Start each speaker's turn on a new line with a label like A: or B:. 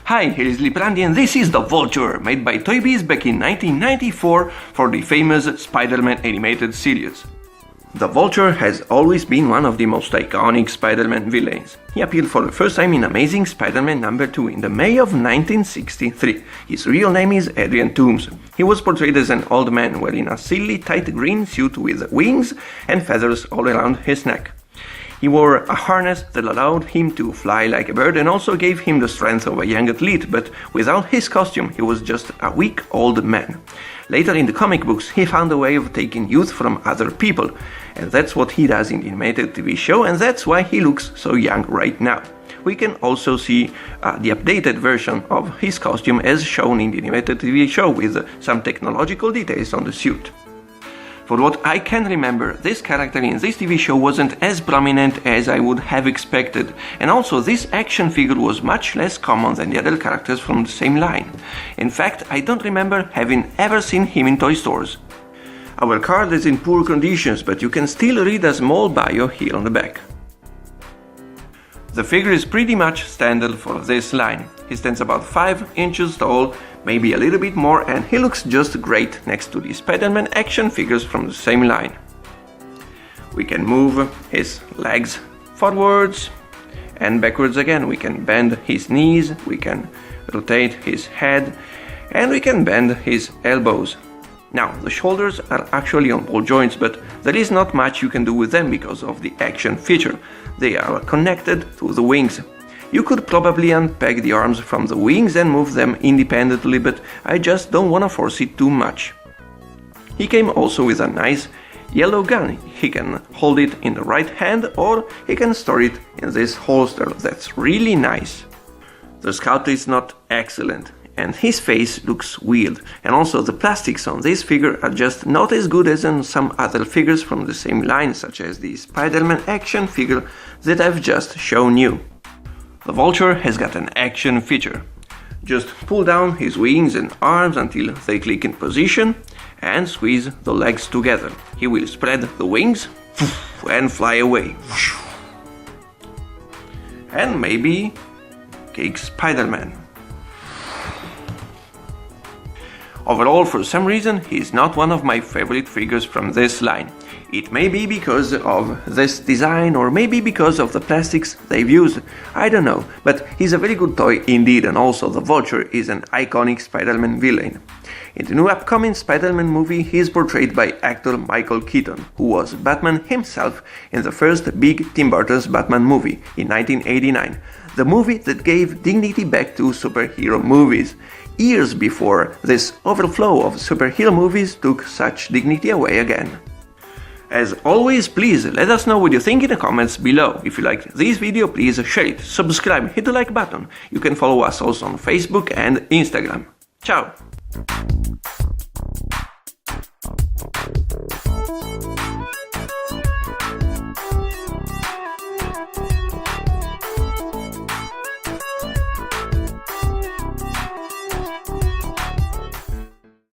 A: Hi, here is Liprandi and this is the Vulture, made by Toy Biz back in 1994 for the famous Spider-Man animated series. The Vulture has always been one of the most iconic Spider-Man villains. He appeared for the first time in Amazing Spider-Man #2 in the May of 1963. His real name is Adrian Toomes. He was portrayed as an old man wearing a silly tight green suit with wings and feathers all around his neck. He wore a harness that allowed him to fly like a bird and also gave him the strength of a young athlete, but without his costume he was just a weak old man. Later in the comic books he found a way of taking youth from other people, and that's what he does in the animated TV show, and that's why he looks so young right now. We can also see the updated version of his costume as shown in the animated TV show with some technological details on the suit. For what I can remember, this character in this TV show wasn't as prominent as I would have expected, and also this action figure was much less common than the other characters from the same line. In fact, I don't remember having ever seen him in toy stores. Our card is in poor conditions, but you can still read a small bio here on the back. The figure is pretty much standard for this line. He stands about 5 inches tall, maybe a little bit more, and he looks just great next to the Spider-Man action figures from the same line. We can move his legs forwards and backwards again. We can bend his knees, we can rotate his head, and we can bend his elbows. Now, the shoulders are actually on ball joints, but there is not much you can do with them because of the action feature. They are connected to the wings. You could probably unpeg the arms from the wings and move them independently, but I just don't want to force it too much. He came also with a nice yellow gun. He can hold it in the right hand or he can store it in this holster. That's really nice. The sculpt is not excellent and his face looks weird, and also the plastics on this figure are just not as good as on some other figures from the same line, such as the Spider-Man action figure that I've just shown you. The Vulture has got an action feature. Just pull down his wings and arms until they click in position and squeeze the legs together. He will spread the wings and fly away. And maybe kick Spider-Man. Overall, for some reason, he's not one of my favorite figures from this line. It may be because of this design or maybe because of the plastics they've used, I don't know, but he's a very good toy indeed, and also the Vulture is an iconic Spider-Man villain. In the new upcoming Spider-Man movie, he is portrayed by actor Michael Keaton, who was Batman himself in the first big Tim Burton's Batman movie in 1989, the movie that gave dignity back to superhero movies, years before this overflow of superhero movies took such dignity away again. As always, please let us know what you think in the comments below. If you liked this video, please share it, subscribe, hit the like button. You can follow us also on Facebook and Instagram. Ciao!